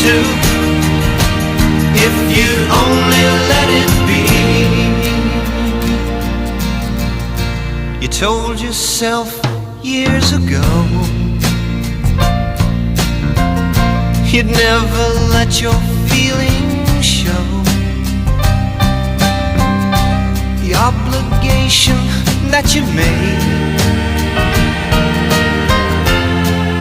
to if you'd only let it be. You told yourself years ago you'd never let your feelings show. The obligation that you made